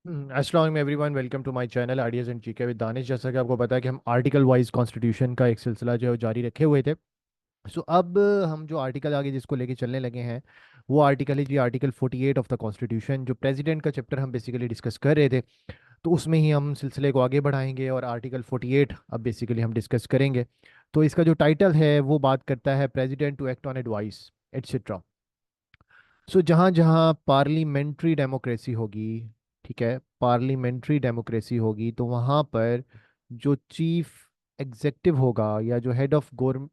अस्सलाम everyone, welcome to my channel ideas and GK with Danish. जैसा कि आपको पता है कि हम आर्टिकल वाइज कॉन्स्टिट्यूशन का एक सिलसिला जो है वो जारी रखे हुए थे। सो अब हम जो आर्टिकल आगे जिसको लेके चलने लगे हैं वो आर्टिकल है जी, आर्टिकल 48 ऑफ द कॉन्स्टिट्यूशन। जो प्रेसिडेंट का चैप्टर हम बेसिकली डिस्कस कर रहे थे, तो उसमें ही हम सिलसिले को आगे बढ़ाएंगे और आर्टिकल 48 अब बेसिकली हम डिस्कस करेंगे। तो इसका जो टाइटल है वो बात करता है president to act on advice etcetera. So जहाँ जहाँ पार्लियामेंट्री डेमोक्रेसी होगी, ठीक है, पार्लियामेंट्री डेमोक्रेसी होगी, तो वहाँ पर जो चीफ एग्जेक्टिव होगा या जो हेड ऑफ गवर्नमेंट,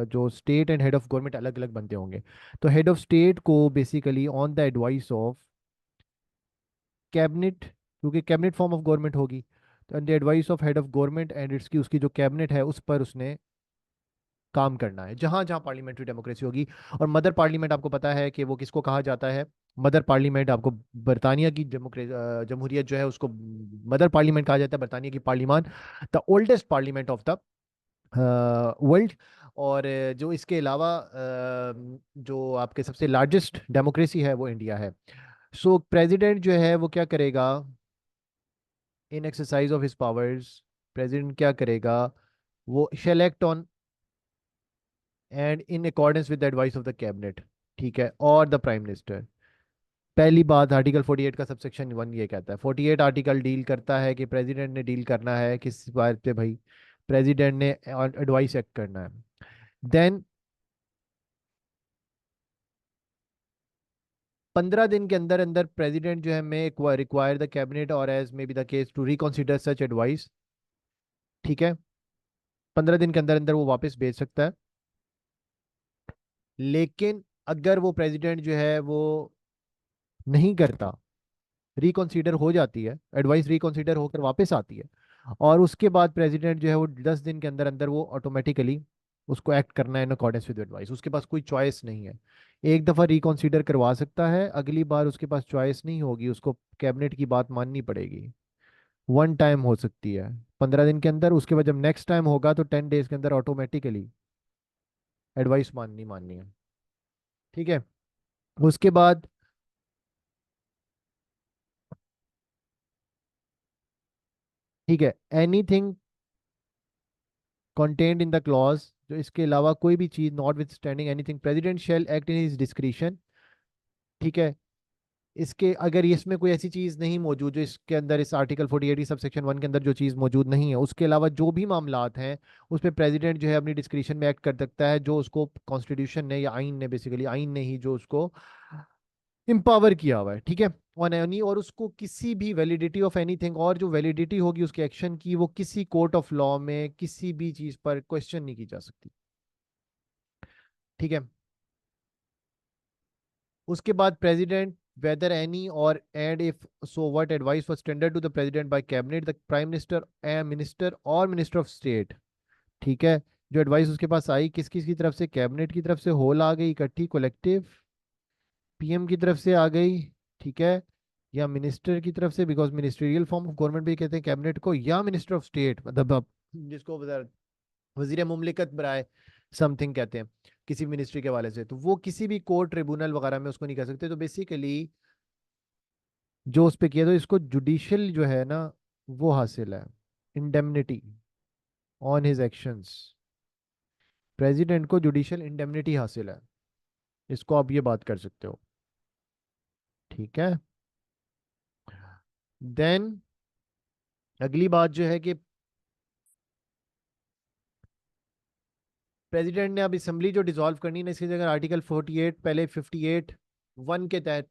जो state and head of government अलग अलग बनते होंगे। तो हेड ऑफ स्टेट को basically on the advice of cabinet, क्योंकि कैबिनेट फॉर्म ऑफ गवर्नमेंट होगी, तो on the advice of head of government and it's की उसकी जो कैबिनेट है उस पर उसने काम करना है जहां जहां पार्लियामेंट्री डेमोक्रेसी होगी। और मदर पार्लियामेंट आपको पता है कि वो किसको कहा जाता है। मदर पार्लियामेंट आपको बरतानिया की जमहूरियत जो है उसको मदर पार्लियामेंट कहा जाता है, बरतानिया की पार्लियामान, the oldest parliament of the world. और जो इसके अलावा जो आपके सबसे लार्जेस्ट डेमोक्रेसी है वो इंडिया है। सो प्रेसिडेंट जो है वो क्या करेगा in exercise of his powers. President क्या करेगा, वो shall act on and in accordance with the advice of the cabinet, ठीक है, और द प्राइम मिनिस्टर। पहली बात, आर्टिकल 48 का सबसेक्शन 1 ये कहता है, 48 आर्टिकल डील करता है कि प्रेसिडेंट ने डील करना है किस बात पे भाई, प्रेसिडेंट ने एडवाइस एक्ट करना है। देन 15 दिन के अंदर अंदर प्रेसिडेंट जो है मे रिक्वायर द कैबिनेट और as may be the case to reconsider such advice, ठीक है। 15 दिन के अंदर अंदर वो वापस भेज सकता है। लेकिन अगर वो प्रेसिडेंट जो है वो नहीं करता, रिकॉन्सिडर हो जाती है, एडवाइस रिकॉन्सिडर होकर वापस आती है, और उसके बाद प्रेसिडेंट जो है वो 10 दिन के अंदर अंदर वो ऑटोमेटिकली उसको एक्ट करना है इन अकॉर्डेंस विद एडवाइस। उसके पास कोई चॉइस नहीं है। एक दफ़ा रिकॉन्सिडर करवा सकता है, अगली बार उसके पास चॉइस नहीं होगी, उसको कैबिनेट की बात माननी पड़ेगी। वन टाइम हो सकती है 15 दिन के अंदर, उसके बाद जब नेक्स्ट टाइम होगा तो 10 डेज के अंदर ऑटोमेटिकली एडवाइस माननी माननी है, ठीक है। उसके बाद ठीक है, anything contained in the clause, जो इसके अलावा कोई भी चीज, not with standing anything president shall act in his discretion, ठीक है। इसके अगर इसमें कोई ऐसी चीज नहीं मौजूद जो इसके अंदर, इस आर्टिकल 48 की सबसेक्शन 1 के अंदर जो चीज मौजूद नहीं है, उसके अलावा जो भी मामलात हैं उस पर प्रेसिडेंट जो है अपनी डिस्क्रिशन में एक्ट कर सकता है, जो उसको कॉन्स्टिट्यूशन ने या आइन ने, बेसिकली आइन ने ही जो उसको इम्पावर किया हुआ है, ठीक है, ऑन एनी। और उसको किसी भी वैलिडिटी ऑफ एनीथिंग, और जो वैलिडिटी होगी उसके एक्शन की, वो किसी कोर्ट ऑफ लॉ में किसी भी चीज पर क्वेश्चन नहीं की जा सकती, ठीक है। उसके बाद president whether any or and if so what advice for tendered to the president by cabinet the prime minister and minister or minister of state, ठीक है। जो एडवाइस उसके पास आई किस किस की तरफ से, कैबिनेट की तरफ से होल आ गई इकट्ठी कलेक्टिव, पीएम की तरफ से आ गई, ठीक है, या मिनिस्टर की तरफ से, because ministerial form of government भी कहते हैं कैबिनेट को, या मिनिस्टर ऑफ स्टेट, मतलब जिसको वजीर मुमलिकत बराए समथिंग कहते हैं किसी मिनिस्ट्री के हवाले से, तो वो किसी भी कोर्ट ट्रिब्यूनल वगैरह में उसको नहीं कर सकते। तो बेसिकली जो उस पे किया, तो इसको जुडिशियल जो है ना वो हासिल है, indemnity on his actions. President को जुडिशियल इंडेमनिटी हासिल है, इसको आप ये बात कर सकते हो, ठीक है। देन अगली बात जो है कि प्रेसिडेंट ने अब असेंबली जो डिसॉल्व करनी है ना, इसकी जगह आर्टिकल 48 पहले 58 1 के तहत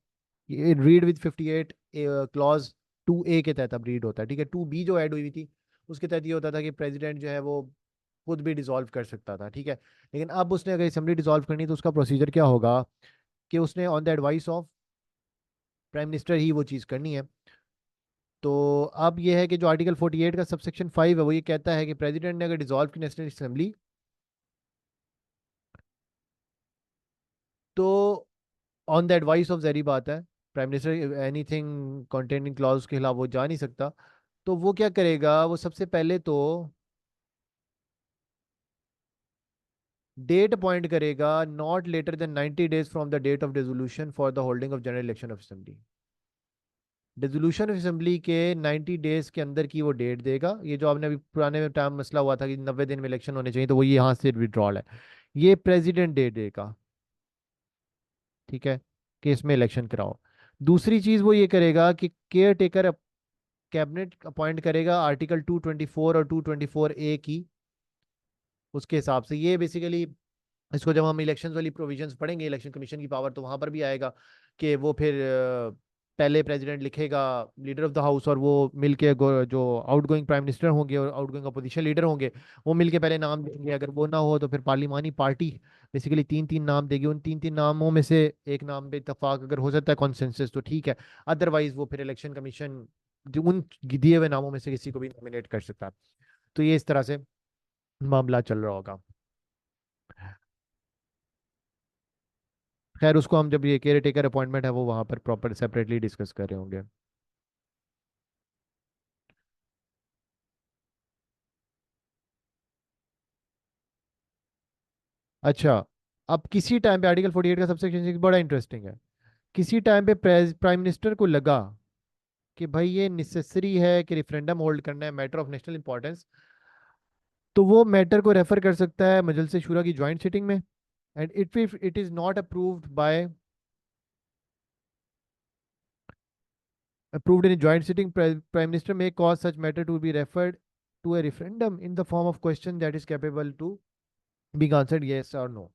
ये रीड विद 58 क्लॉज 2A के तहत अब रीड होता है, ठीक है। 2B जो ऐड हुई थी उसके तहत ये होता था कि प्रेसिडेंट जो है वो खुद भी डिसॉल्व कर सकता था, ठीक है। लेकिन अब उसने अगर असेंबली डिसॉल्व करनी तो उसका प्रोसीजर क्या होगा कि उसने on the advice of prime minister ही वो चीज़ करनी है। तो अब ये है कि जो आर्टिकल 48 का सबसेक्शन 5 है वो ये कहता है कि प्रेसिडेंट ने अगर डिसॉल्व की नेशनल असेंबली, तो ऑन द एडवाइस ऑफ, जहरी बात है, prime minister anything containing clause के खिलाफ वो जा नहीं सकता। तो वो क्या करेगा, वो सबसे पहले तो डेट अपॉइंट करेगा not later than 90 days from the date of resolution for the holding of general election of assembly. Dissolution of assembly के 90 डेज के अंदर की वो डेट देगा। ये जो आपने अभी पुराने टाइम मसला हुआ था कि 90 दिन में इलेक्शन होने चाहिए, तो वो यहाँ से विड्रॉल है। ये प्रेसिडेंट डेट देगा, ठीक है, कि इसमें इलेक्शन कराओ। दूसरी चीज वो ये करेगा कि केयर टेकर कैबिनेट अपॉइंट करेगा आर्टिकल 224 और 224A की, उसके हिसाब से ये बेसिकली, इसको जब हम इलेक्शन वाली प्रोविजंस पढ़ेंगे इलेक्शन कमीशन की पावर, तो वहां पर भी आएगा कि वो फिर पहले प्रेसिडेंट लिखेगा लीडर ऑफ द हाउस, और वो मिलके जो आउटगोइंग प्राइम मिनिस्टर होंगे और आउटगोइंग अपोजिशन लीडर होंगे, वो मिलके पहले नाम देंगे। अगर वो ना हो तो फिर पार्लिमानी पार्टी बेसिकली तीन तीन नाम देगी। उन तीन तीन नामों में से एक नाम पे इत्तेफाक अगर हो सकता है कॉन्सेंसस, तो ठीक है, अदरवाइज वो फिर इलेक्शन कमीशन जो उन दिए हुए नामों में से किसी को भी नॉमिनेट कर सकता है। तो ये इस तरह से मामला चल रहा होगा। खैर उसको हम जब ये केयर टेकर अपॉइंटमेंट है वो वहां पर प्रॉपर सेपरेटली डिस्कस कर रहे होंगे। अच्छा, अब किसी टाइम पे आर्टिकल 48 का सबसेक्शन 6 बड़ा इंटरेस्टिंग है। किसी टाइम पे प्राइम मिनिस्टर को लगा कि भाई ये नेसेसरी है कि रेफरेंडम होल्ड करना है, मैटर ऑफ नेशनल इंपॉर्टेंस, तो वो मैटर को रेफर कर सकता है मजलिस शूरा की ज्वाइंट सिटिंग में। And if it is not approved by approved in a joint sitting, prime minister may cause such matter to be referred to a referendum in the form of question that is capable to being answered yes or no।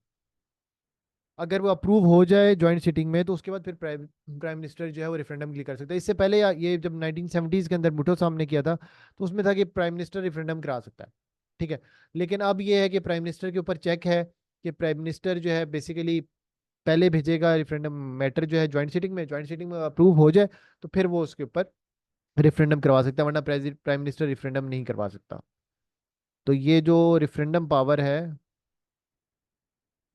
अगर वो approve हो जाए joint sitting में, तो उसके बाद फिर prime minister जो है वो रेफरेंडम के लिए कर सकता है। इससे पहले ये जब 1970s के अंदर भुट्टो साहब ने किया था, तो उसमें था कि प्राइम मिनिस्टर रेफरेंडम करा सकता है, ठीक है। लेकिन अब ये है कि प्राइम मिनिस्टर के ऊपर चेक है कि प्राइम मिनिस्टर जो है बेसिकली पहले भेजेगा रेफरेंडम मैटर जो है जॉइंट सिटिंग में, जॉइंट सिटिंग में अप्रूव हो जाए तो फिर वो उसके ऊपर रेफरेंडम करवा सकता है, वरना प्राइम मिनिस्टर रेफरेंडम नहीं करवा सकता। तो ये जो रेफरेंडम पावर है,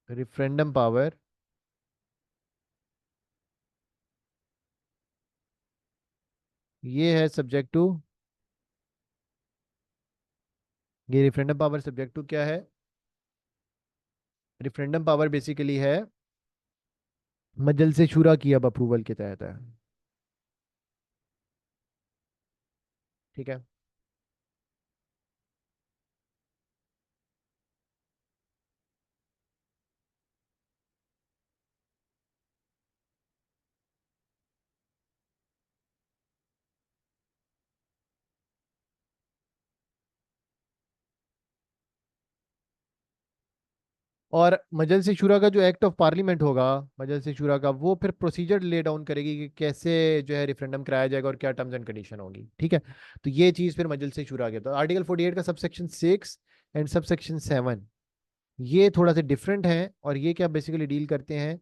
रेफरेंडम पावर, ये है सब्जेक्ट टू, ये रेफरेंडम पावर सब्जेक्ट टू क्या है? रेफरेंडम पावर बेसिकली है मजलिस शूरा की अब अप्रूवल के तहत है, ठीक है। और मजलिस शूरा का जो एक्ट ऑफ पार्लियामेंट होगा मजलिस शूरा का, वो फिर प्रोसीजर ले डाउन करेगी कि कैसे जो है रेफरेंडम कराया जाएगा और क्या टर्म्स एंड कंडीशन होगी, ठीक है। तो ये चीज़ फिर मजलिस शूरा के, तो आर्टिकल 48 का सबसेक्शन 6 एंड सबसेक्शन 7 ये थोड़ा सा डिफरेंट है। और ये क्या बेसिकली डील करते हैं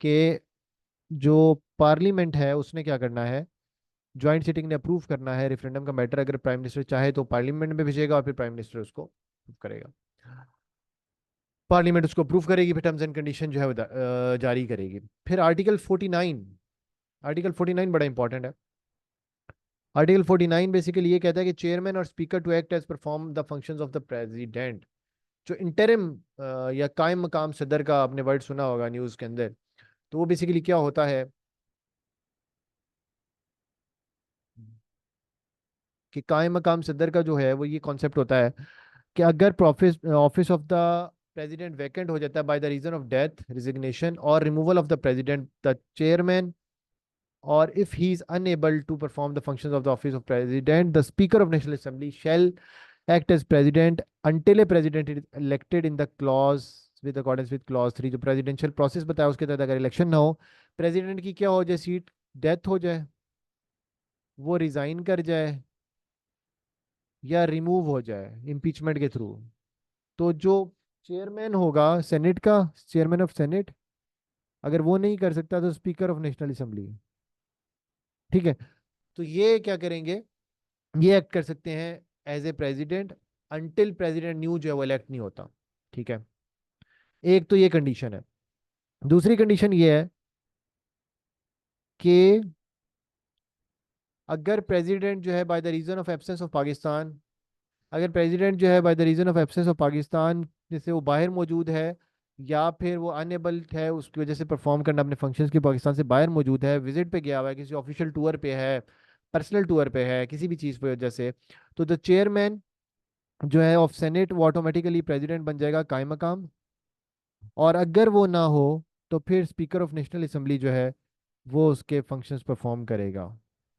कि जो पार्लियामेंट है उसने क्या करना है, ज्वाइंट सिटिंग ने अप्रूव करना है रेफरेंडम का मैटर। अगर प्राइम मिनिस्टर चाहे तो पार्लियामेंट में भेजेगा और फिर प्राइम मिनिस्टर उसको approve करेगा, पार्लियामेंट उसको अप्रूव करेगी, फिर टर्म्स एंड कंडीशन जो है वो जारी करेगी। फिर आर्टिकल 49, आर्टिकल 49 बड़ा इंपॉर्टेंट है। आर्टिकल 49 बेसिकली ये कहता है कि chairman or speaker to act as perform the functions of the president. जो इंटरिम या कायम मकाम सदर का आपने वर्ड सुना होगा न्यूज़ के अंदर, तो वो बेसिकली क्या होता है कि कायम मकाम सदर का जो है वो ये कॉन्सेप्ट होता है कि अगर office of the president vacant हो जाता है by the reason of death, resignation और removal of the president, the chairman, or if he is unable to perform the functions of the office of president, the speaker of national assembly shall act as president until a president is elected in the clause with accordance with clause 3। जो presidential process बताया उसके तहत अगर election ना हो, president की क्या हो जाए, सीट डेथ हो जाए, वो रिजाइन कर जाए या रिमूव हो जाए इम्पीचमेंट के थ्रू, तो जो चेयरमैन होगा सेनेट का, चेयरमैन ऑफ सेनेट, अगर वो नहीं कर सकता तो स्पीकर ऑफ नेशनल असेंबली, ठीक है। तो ये क्या करेंगे, ये एक्ट कर सकते हैं as a president until president new जो है वो इलेक्ट नहीं होता, ठीक है। एक तो ये कंडीशन है। दूसरी कंडीशन ये है कि अगर प्रेसिडेंट जो है by the reason of absence of Pakistan, अगर प्रेसिडेंट जो है by the reason of absence of Pakistan, जैसे वो बाहर मौजूद है या फिर वो अनएबल है उसकी वजह से परफॉर्म करना अपने फंक्शंस की, पाकिस्तान से बाहर मौजूद है, विजिट पे गया हुआ है, किसी ऑफिशियल टूर पे है, पर्सनल टूर पे है, किसी भी चीज़ पे वजह से, तो द चेयरमैन जो है ऑफ सेनेट वो ऑटोमेटिकली प्रेसिडेंट बन जाएगा कायम मकाम। और अगर वो ना हो तो फिर स्पीकर ऑफ नेशनल असेंबली जो है वो उसके फंक्शंस परफॉर्म करेगा।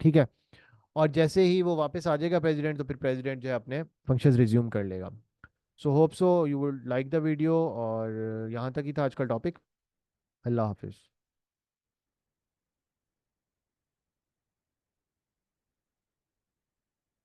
ठीक है। और जैसे ही वो वापस आ जाएगा प्रेसिडेंट, तो फिर प्रेसिडेंट जो है अपने फंक्शंस रिज्यूम कर लेगा। So hope so you would like the video, और यहाँ तक ही था आज का टॉपिक। अल्लाह हाफिज़।